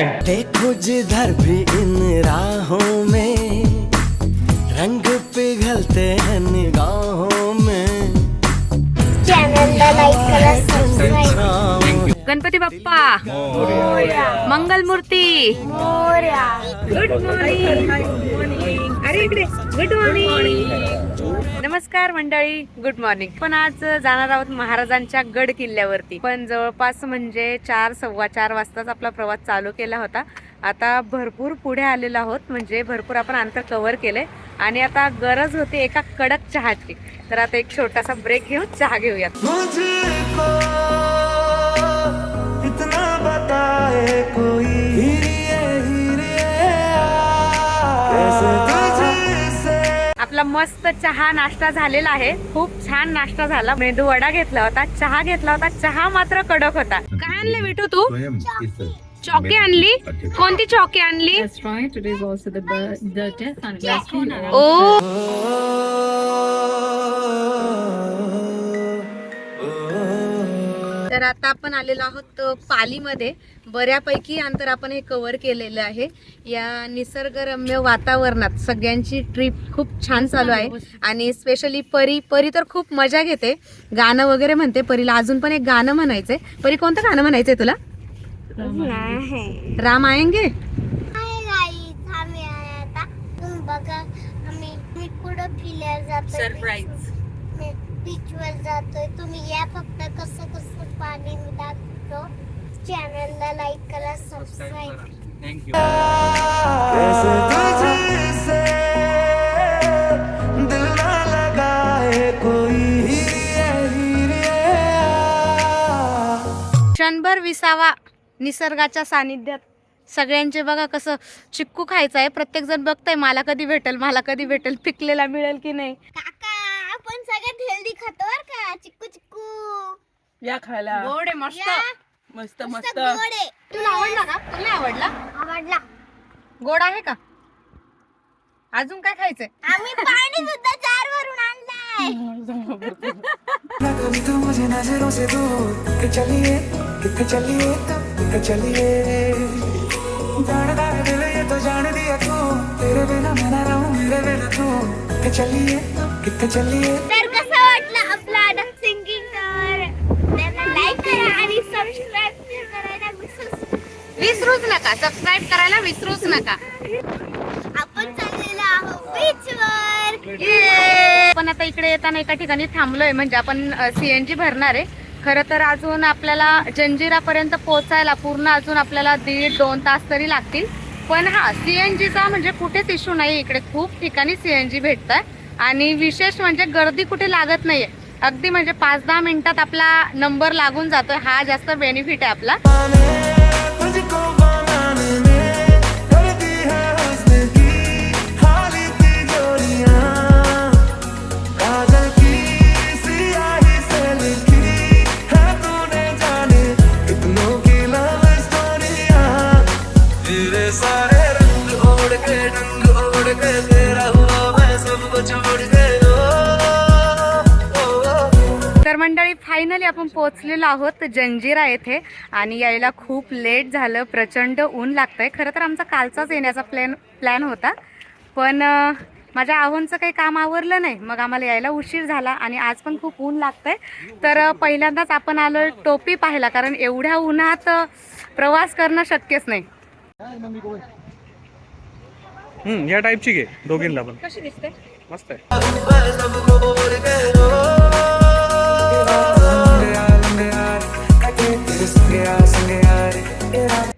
देखो जिधर भी इन राहों में रंग पिघलते हैं निगाहों में। चॅनलला लाईक करा, सबस्क्राईब. गणपती बाप्पा मंगल मूर्ती. Good morning. अरे इकडे गुड मॉर्निंग. नमस्कार मंडळी, गुड मॉर्निंग. पण आज जाणार आहोत महाराजांच्या गड किल्ल्यावरती. पण जवळपास म्हणजे 4-4:15 वाजताच आपला प्रवास चालू केला होता. आता भरपूर पुढे आलेलो आहोत, म्हणजे भरपूर आपण अंतर कव्हर केलंय आणि आता गरज होती एका कडक चहाची. तर आता एक छोटासा ब्रेक घेऊन चहा घेऊयात. आपला मस्त चहा नाश्ता झालेला आहे. खूप छान नाश्ता झाला. मेदू वडा घेतला होता, चहा घेतला होता. चहा मात्र कडक होता. काय आणले विटू तू? चॉकी आणली. कोणती चॉकी आणली? ओ तर आता आपण आलेलो आहोत पालीमध्ये. बऱ्यापैकी अंतर आपण हे कव्हर केलेलं आहे. या निसर्गरम्य वातावरणात सगळ्यांची ट्रिप खूप छान चालू आहे. आणि स्पेशली परी तर खूप मजा घेते, गाणं वगैरे म्हणते. परीला अजून पण एक गाणं म्हणायचंय. परी, कोणतं गाणं म्हणायचंय तुला? राम आएंगे. सरप्राईज बीचवर जातोय. तुम्ही या फक्त कसं कसं पाणी दाखवतो. चॅनलला लाईक करा, सबस्क्राईब. थँक्यू. क्षणभर विसावा निसर्गाच्या सानिध्यात. सगळ्यांचे बघा कसं चिक्कू खायचं आहे. प्रत्येक जण बघताय मला कधी भेटेल, मला कधी भेटेल, पिकलेला मिळेल की नाही. काका, आपण सगळ्यात हेल्दी खातो बर का. चिक्कू चिक्कू या खायला. गोड आहे, मस्त मस्त मस्त मस्त. गोड आहे. तुला आवडला का? तुला आवडला? आवडला. गोड आहे का? अजून काय खायचंय? आम्ही पाणी सुद्धा 4 वरून आणलंय. कभी तो मुझे नजरों से दूर के चलिए, कितने चलिए, कितने चलिए। जानता है दिल ये तो जान दिया तू, तेरे बिना मैं ना रहूं, मेरे बिना तू। कितने चलिए, कितने चलिए। तर कसं वाटलं आपला सिंगिंग? तर लाईक करा आणि सबस्क्राईब करायला विसरूच नका. सबस्क्राईब करायला विसरूच नका. आपण चाललेलो आहोत बीचवर. पण आता इकडे येताना एका ठिकाणी थांबलोय, म्हणजे आपण CNG भरणार आहे. खरं तर अजून आपल्याला जंजिरापर्यंत पोहोचायला पूर्ण अजून आपल्याला 1.5-2 तास तरी लागतील. पण हा CNGचा म्हणजे कुठेच इश्यू नाही. इकडे खूप ठिकाणी CNG भेटतात आणि विशेष म्हणजे गर्दी कुठे लागत नाहीये. अगदी म्हणजे 5-10 मिनिटात आपला नंबर लागून जातोय. हा जास्त बेनिफिट आहे आपला. तर मंडळी, फायनली आपण पोहोचलेलो आहोत जंजिरा येथे. आणि यायला खूप लेट झालं. प्रचंड ऊन लागतंय. खरं तर आमचा कालचाच येण्याचा प्लॅन होता, पण माझ्या आव्हानचं काही काम आवरलं नाही. मग आम्हाला यायला उशीर झाला आणि आज पण खूप ऊन लागतंय. तर पहिल्यांदाच आपण आलो टोपी पाहायला, कारण एवढ्या उन्हात प्रवास करणं शक्यच नाही. या टाईपची घे दोघींना पण. कशी दिसते? मस्त आहे.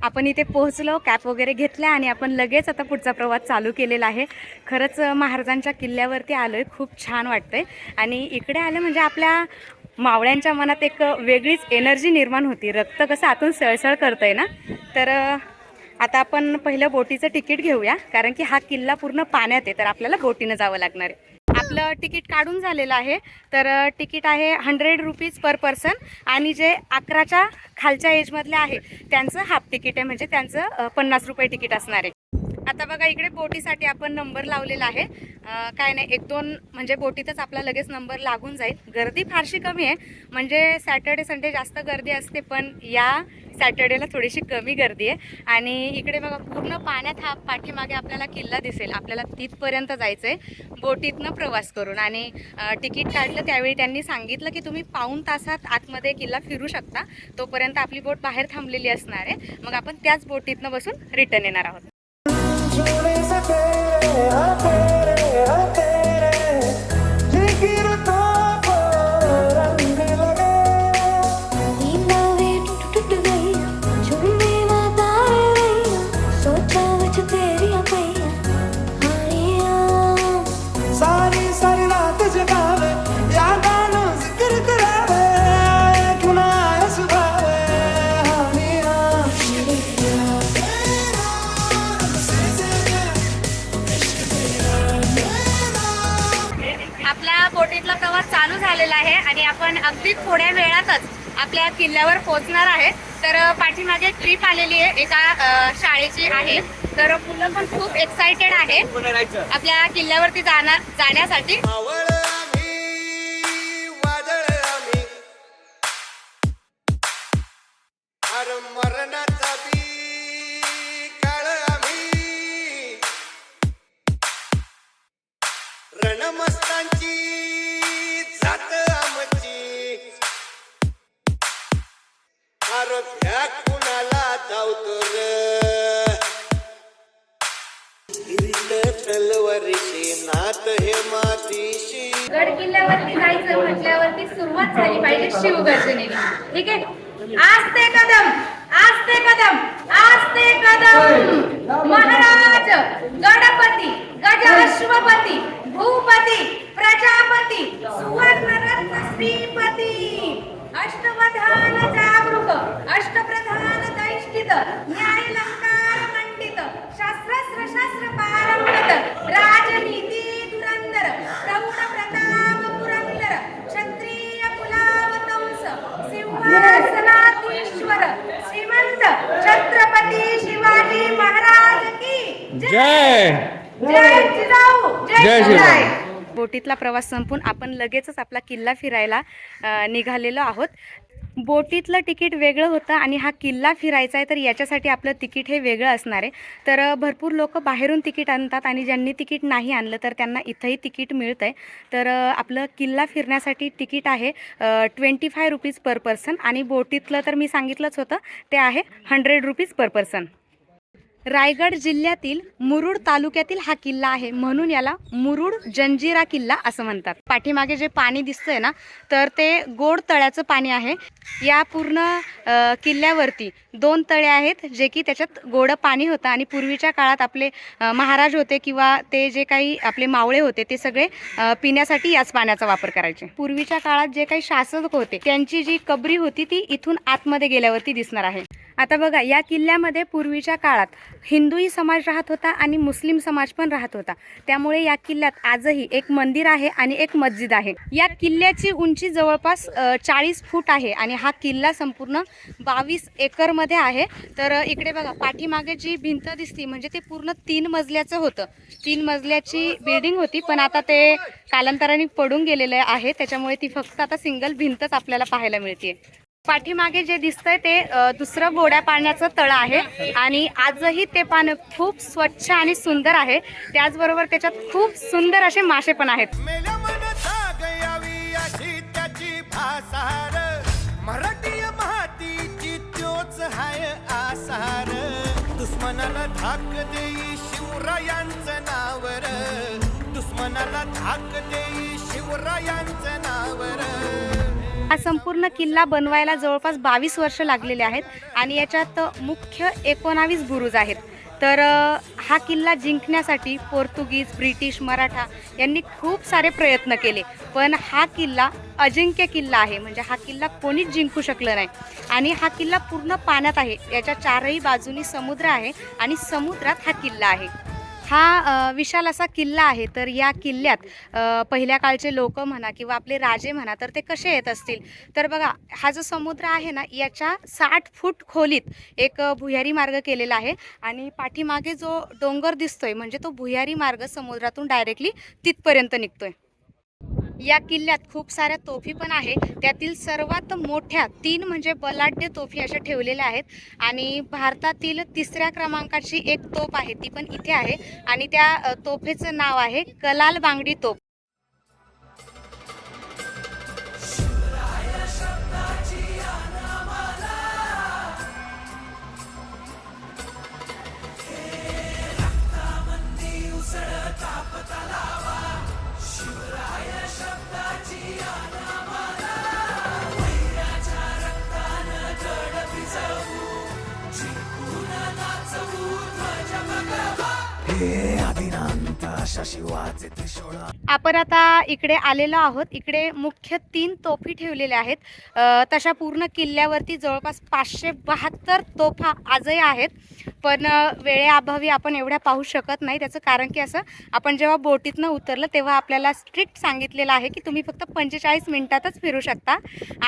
आपण इथे पोहोचलो, कॅप वगैरे घेतल्या आणि आपण लगेच आता पुढचा प्रवास चालू केलेला आहे. खरंच महाराजांच्या किल्ल्यावरती आलोय. खूप छान वाटतंय. आणि इकडे आलं म्हणजे आपल्या मावळ्यांच्या मनात एक वेगळीच एनर्जी निर्माण होती. रक्त कसं आतून सळसळ करतंय ना. तर आता आपण पहिलं बोटीचं तिकीट घेऊया, कारण की हा किल्ला पूर्ण पाण्यात आहे. तर आपल्याला बोटीनं जावं लागणार आहे. आपलं तिकीट काढून झालेलं आहे. तर तिकीट आहे 100 रुपीज पर पर्सन. आणि जे 11च्या खालच्या एजमधले आहे त्यांचं हाफ तिकीट आहे, म्हणजे त्यांचं 50 रुपये तिकीट असणार आहे. आता बघा इकडे बोटीसाठी आपण नंबर लावलेला आहे. काय नाही, 1-2 म्हणजे बोटीतच आपला लगेच नंबर लागून जाईल. गर्दी फारशी कमी आहे, म्हणजे सॅटर्डे संडे जास्त गर्दी असते, पण या सॅटर्डेला थोडीशी कमी गर्दी आहे. आणि इकडे बघा पूर्ण पाण्यात हा पाठीमागे आपल्याला किल्ला दिसेल. आपल्याला तिथपर्यंत जायचं आहे बोटीतनं प्रवास करून. आणि तिकीट काढलं त्यावेळी त्यांनी सांगितलं की तुम्ही पाऊण तासात आतमध्ये किल्ला फिरू शकता. तोपर्यंत आपली बोट बाहेर थांबलेली असणार आहे. मग आपण त्याच बोटीतनं बसून रिटर्न येणार आहोत. झोले से तेरे हाँ तेरे हाँ तेरे जिगरतों को रंग लगे नींदावे टूट गईया झुम्मे वाताए रहिया सोचा वच तेरिया पैया हानिया सारी सारी रात जगावे यादानो जिक्र करावे क्यों ना आए सुभावे हानिया आपला बोटीतला प्रवास चालू झालेला आहे आणि आपण अगदी थोड्या वेळातच आपल्या किल्ल्यावर पोहोचणार आहे. तर पाठीमागे एक ट्रिप आलेली आहे, एका शाळेची आहे. तर मुलं पण खूप एक्साइटेड आहे आपल्या किल्ल्यावरती जाण्यासाठी. मावळ आम्ही वादळ आम्ही अर मरणाचा बी काळ आम्ही रणमस्तांची जात आमची अर भ्या कुणाला धावतो र तलवारीशी नात हे मातीशी गड किल्ल्यावरती जायचं म्हटल्यावरती सुरुवात झाली पाहिजे शिवगर्जनेने. ठीक आहे, आस्ते कदम आस्ते कदम आस्ते कदम. महाराज गणपती गज अश्वपती भूपती प्रजापती सुवर्णरत्न श्रीपती अष्टवधान जागरूक अष्टप्रधान दैष्टित न्यायलंकार मंडित शास्त्रस्त्र शास्त्र पारंगत राजनीती धुरंधर प्रौढ प्रताप पुरंदर क्षत्रिय कुलावतंस सिंहासनाधीश्वर श्रीमंत छत्रपती शिवाजी महाराज की जय. जय जिजाऊ जय जय शिवराय. शिवराय. बोटीतला प्रवास संपून आपण लगेचच आपला किल्ला फिरायला निघालेलो आहोत. बोटीतलं तिकीट वेगळं होतं आणि हा किल्ला फिरायचा आहे, तर याच्यासाठी आपलं तिकीट हे वेगळं असणार आहे. तर भरपूर लोक बाहेरून तिकीट आणतात आणि ज्यांनी तिकीट नाही आणलं तर त्यांना इथंही तिकीट मिळतं आहे. तर आपलं किल्ला फिरण्यासाठी तिकीट आहे 25 रुपीज पर पर्सन आणि बोटीतलं तर मी सांगितलंच होतं ते आहे 100 रुपीज पर पर्सन. रायगड जिल्ह्यातील मुरुड तालुक्यातील हा किल्ला आहे, म्हणून याला मुरुड जंजिरा किल्ला असं म्हणतात. पाठीमागे जे पाणी दिसतंय ना, तर ते गोड तळ्याचं पाणी आहे. या पूर्ण किल्ल्यावरती 2 तळे आहेत जे की त्याच्यात गोड पाणी होतं. आणि पूर्वीच्या काळात आपले महाराज होते किंवा ते जे काही आपले मावळे होते ते सगळे पिण्यासाठी याच पाण्याचा वापर करायचे. पूर्वीच्या काळात जे काही शासक होते त्यांची जी कबरी होती ती इथून आतमध्ये गेल्यावरती दिसणार आहे. आता बघा, या किल्ल्यामध्ये पूर्वीच्या काळात हिंदूही समाज राहत होता आणि मुस्लिम समाज पण राहत होता. त्यामुळे या किल्ल्यात आजही एक मंदिर आहे आणि एक मस्जिद आहे. या किल्ल्याची उंची जवळपास 40 फूट आहे आणि हा किल्ला संपूर्ण 22 एकरमध्ये आहे. तर इकडे बघा, पाठीमागे जी भिंत दिसती म्हणजे ते पूर्ण 3 मजल्याचं होतं. 3 मजल्याची बिल्डिंग होती, पण आता ते कालांतराने पडून गेलेलं आहे. त्याच्यामुळे ती फक्त आता सिंगल भिंतच आपल्याला पाहायला मिळते. पाठीमागे जे दिसतंय ते दुसरं गोड्या पाण्याचं तळं आहे आणि आजही ते पाणी खूप स्वच्छ आणि सुंदर आहे. त्याचबरोबर त्याच्यात खूप सुंदर असे मासे पण आहेत. मेल्या मनता गयावी अशी त्याची भासार मराठी मातीची त्योच हाय आसार दुश्मनाला धाक देई शिवरायांचं नावर दुश्मनाला धाक देई शिवरायांचं नावर. हा संपूर्ण किल्ला बनवायला जवळपास 22 वर्ष लागलेले आहेत आणि याच्यात मुख्य 19 बुरुज आहेत. तर हा किल्ला जिंकण्यासाठी पोर्तुगीज, ब्रिटिश, मराठा यांनी खूप सारे प्रयत्न केले, पण हा किल्ला अजिंक्य किल्ला आहे. म्हणजे हा किल्ला कोणीच जिंकू शकलं नाही. आणि हा किल्ला पूर्ण पाण्यात आहे. याच्या 4ही बाजूनी समुद्र आहे आणि समुद्रात हा किल्ला आहे. हा विशाल असा किल्ला आहे. तर या किल्ल्यात पहिल्या काळचे लोक म्हणा किंवा आपले राजे म्हणा तर ते कसे येत असतील. तर बघा हा जो समुद्र आहे ना याच्या 60 फूट खोलीत एक भुयारी मार्ग केलेला आहे आणि पाठीमागे जो डोंगर दिसतोय म्हणजे तो भुयारी मार्ग समुद्रातून डायरेक्टली तिथपर्यंत निघतोय. या किल्ल्यात खूप साऱ्या तोफी पण आहे. त्यातील सर्वात मोठ्या 3 म्हणजे बलाढ्य तोफी अशा ठेवलेल्या आहेत आणि भारतातील 3ऱ्या क्रमांकाची एक तोफ आहे ती पण इथे आहे आणि त्या तोफेचं नाव आहे कलाल बांगडी तोफ. आपण आता इकडे आलेलो आहोत. इकडे मुख्य 3 तोफी ठेवलेल्या आहेत. तशा पूर्ण किल्ल्यावरती जवळपास 572 तोफा आजही आहेत. पण वेळेअभावी आपण एवढ्या पाहू शकत नाही. त्याचं कारण की असं आपण जेव्हा बोटीतनं उतरलं तेव्हा आपल्याला स्ट्रिक्ट सांगितलेलं आहे की तुम्ही फक्त 45 मिनिटातच फिरू शकता.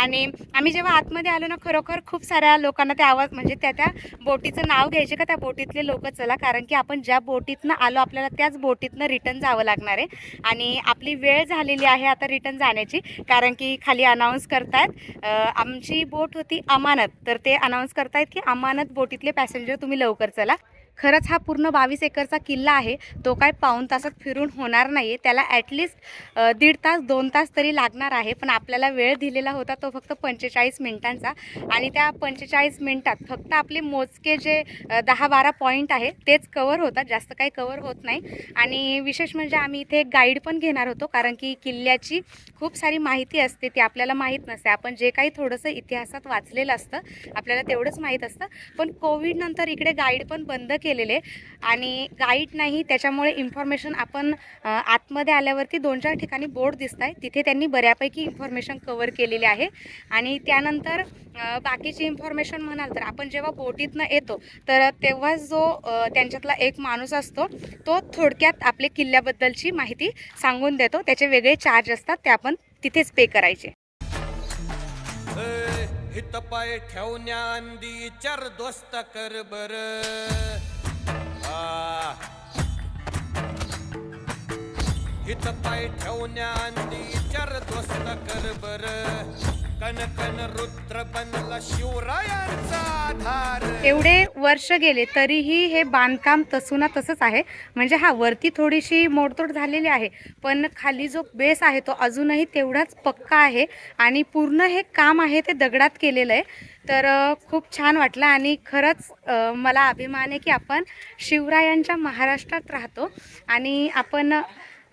आणि आम्ही जेव्हा आतमध्ये आलो ना खरोखर खूप साऱ्या लोकांना ते आवाज म्हणजे त्या बोटीचं नाव घ्यायचे का त्या बोटीतले लोक चला, कारण की आपण ज्या बोटीतनं आलो आपल्याला त्याच बोटीतनं रिटर्न जावं लागणार आहे आणि आपली वेळ झालेली आहे आता रिटर्न जाण्याची. कारण की खाली अनाऊन्स करतायत आमची बोट होती अमानत तर ते अनाऊन्स करतायत की अमानत बोटीतले पॅसेंजर तुम्ही लवकर चला. खरंच हा पूर्ण 22 एकरचा किल्ला आहे. तो काय पाऊण तासात फिरून होणार नाही आहे. त्याला ॲटलिस्ट 1.5 तास 2 तास तरी लागणार आहे. पण आपल्याला वेळ दिलेला होता तो फक्त 45 मिनिटांचा आणि त्या 45 मिनिटात फक्त आपले मोजके जे 10-12 पॉईंट आहे तेच कवर होतात, जास्त काही कवर होत नाही. आणि विशेष म्हणजे आम्ही इथे एक गाईड पण घेणार होतो कारण की किल्ल्याची खूप सारी माहिती असते ती आपल्याला माहीत नसते. आपण जे काही थोडंसं इतिहासात वाचलेलं असतं आपल्याला तेवढंच माहीत असतं. पण कोविडनंतर इकडे गाईड पण बंद केलेले आणि गाईड नाही त्याच्यामुळे इन्फॉर्मेशन आपण आतमध्ये आल्यावरती 2-4 ठिकाणी बोर्ड दिसत आहे तिथे त्यांनी बऱ्यापैकी इन्फॉर्मेशन कवर केलेली आहे. आणि त्यानंतर बाकीची इन्फॉर्मेशन म्हणाल तर आपण जेव्हा बोटीतनं येतो तर तेव्हा जो त्यांच्यातला एक माणूस असतो तो थोडक्यात आपले किल्ल्याबद्दलची माहिती सांगून देतो. त्याचे वेगळे चार्ज असतात ते आपण तिथेच पे करायचे. हित पाय ठेवण्याआधी चार दोस्त कर बर. हित पाय ठेवण्याआधी चार दोस्त कर बर. कन कन रुद्र बनला शिवरायांचा आधार. एवढे वर्ष गेले तरीही हे बांधकाम तसूना तसंच आहे. म्हणजे हा वरती थोडीशी मोडतोड झालेली आहे पण खाली जो बेस आहे तो अजूनही तेवढाच पक्का आहे आणि पूर्ण हे काम आहे ते दगडात केलेलं आहे. तर खूप छान वाटलं आणि खरंच मला अभिमान आहे की आपण शिवरायांच्या महाराष्ट्रात राहतो आणि आपण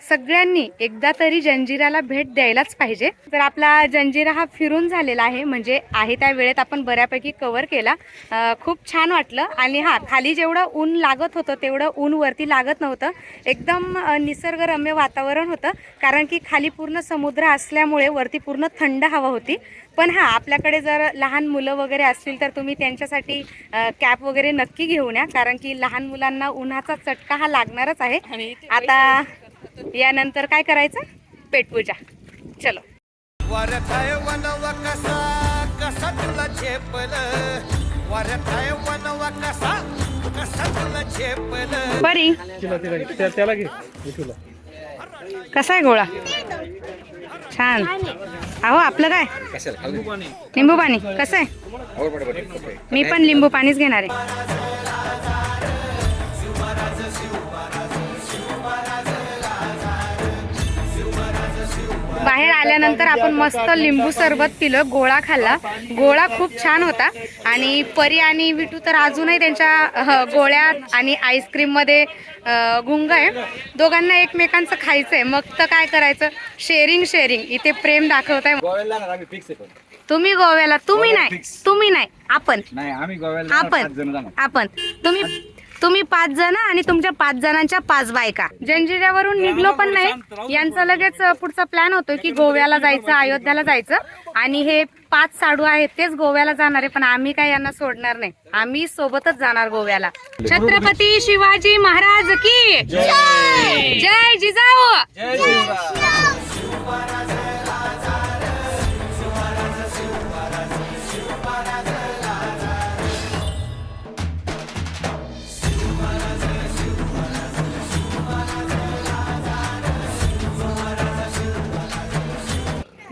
सगळ्यांनी एकदा तरी जंजिराला भेट द्यायलाच पाहिजे. तर आपला जंजिरा हा फिरून झालेला आहे म्हणजे आहे त्या वेळेत आपण बऱ्यापैकी कवर केला. खूप छान वाटलं आणि हां खाली जेवढं ऊन लागत होतं तेवढं ऊन वरती लागत नव्हतं. एकदम निसर्गरम्य वातावरण होतं कारण की खाली पूर्ण समुद्र असल्यामुळे वरती पूर्ण थंड हवा होती. पण हां आपल्याकडे जर लहान मुलं वगैरे असतील तर तुम्ही त्यांच्यासाठी कॅप वगैरे नक्की घेऊन या कारण की लहान मुलांना उन्हाचा चटका हा लागणारच आहे. आता यानंतर काय करायचं पेटपूजा. चलो. वरथाय वनवा कसा कसा तुला झेपल. वरथाय वनवा कसा कसा तुला झेपल. बरी त्याला घे तुला. कसा आहे गोळा? छान. अहो आपलं काय लिंबू पाणी कसं आहे? मी पण लिंबू पाणीच घेणार आहे. बाहेर आल्यानंतर आपण मस्त लिंबू सरबत पिलं, गोळा खाल्ला. गोळा खूप छान होता आणि परी आणि विटू तर अजूनही त्यांच्या गोळ्यात आणि आईस्क्रीममध्ये गुंग आहे. दोघांना एकमेकांचं खायचं आहे मग तर काय करायचं शेअरिंग इथे प्रेम दाखवत आहे. तुम्ही गोव्याला तुम्ही नाही आपण तुम्ही 5 जण आणि तुमच्या 5 जणांच्या 5 बायका. जंजिऱ्यावरून निघलो पण नाही. यांचा लगेच पुढचा प्लॅन होतो की गोव्याला जायचं, अयोध्याला जायचं आणि हे 5 साडू आहेत तेच गोव्याला जाणार आहे, पण आम्ही काय यांना सोडणार नाही, आम्ही सोबतच जाणार गोव्याला. छत्रपती शिवाजी महाराज की जय जिजाऊ.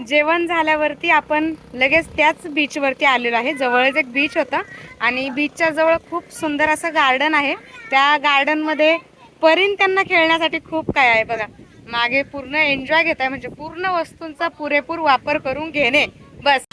जेवण झाल्यावरती आपण लगेच त्याच बीचवरती आलेलो आहे. जवळच एक बीच होता आणि बीचच्या जवळ खूप सुंदर असं गार्डन आहे. त्या गार्डनमध्ये परीन त्यांना खेळण्यासाठी खूप काय आहे बघा. मागे पूर्ण एन्जॉय घेत आहे, म्हणजे पूर्ण वस्तूंचा पुरेपूर वापर करून घेणे बस.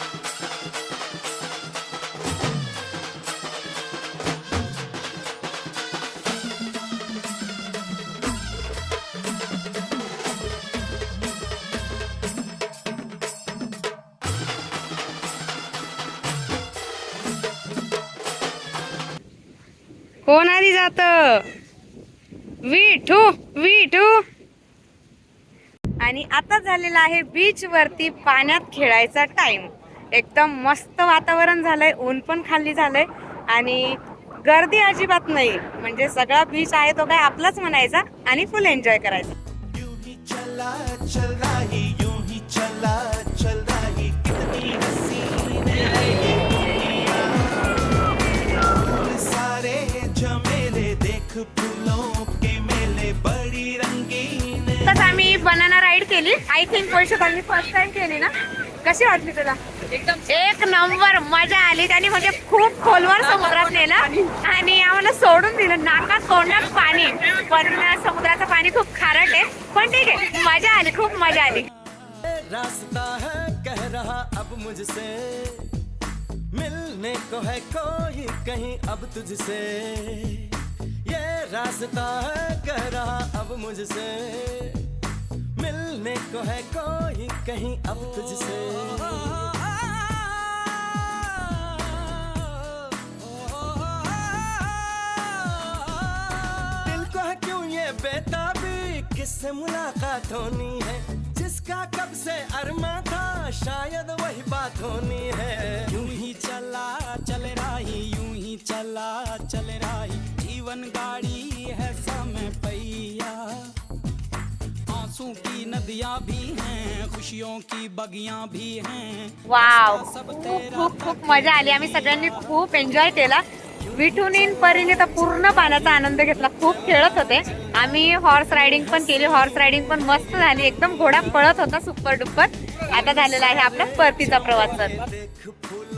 कोण आधी जात? विठू विठू. आणि आता झालेला आहे बीच वरती पाण्यात खेळायचा टाइम. एकदम मस्त वातावरण झालंय, ऊन पण खाली झालंय आणि गर्दी अजिबात नाही. म्हणजे सगळा बीच आहे तो काय आपलाच म्हणायचा आणि फुल एन्जॉय करायचा. यूं ही चला चल रही, यूं ही चला चल रही, कितनी हसीन है ये दुनिया. सारे झमेले देख फूलों के मेले, बड़ी रंगीन. तसं आम्ही बनाना राईड केली. आय थिंक पैशाखाली फर्स्ट टाइम केली ना. कशी वाटली तुला? एकदम एक नंबर मजा आली. त्यांनी म्हणजे खूप खोलवर समुद्रात नेलं आणि आम्हाला सोडून दिलं. नाकात तोंडात पाणी, पण समुद्राचं पाणी खूप खारट आहे, पण ठीक आहे, मजा आली, खूप मजा आली. रास्ता है कह रहा अब मुझसे, मिलने को है कोई कहीं अब तुझसे. ये रास्ता है कह रहा अब मुझसे, मिलने को है कोई कहीं अब तुझसे. दिल को है क्यों ये बेताबी, किससे मुलाकात होनी है, जिसका कब से अरमा था शायद वही बात होनी है. यूं ही चला चल रही, यूं ही चला चल रही, जीवन गाड़ी है समय पहिया. आंसू की नदियां भी हैं, खुशियों की बगियां भी हैं. वाव, खूप खूप खूप मजा आली. आम्ही सगळ्यांनी खूप एन्जॉय केला. विठून परीने तर पूर्ण पाण्याचा आनंद घेतला. खूप खेळत होते. आम्ही हॉर्स रायडिंग पण केली. हॉर्स रायडिंग पण मस्त झाली. एकदम घोडा पळत होता सुपर डुपर. आता झालेला आहे आपला परतीचा प्रवास. देख फूल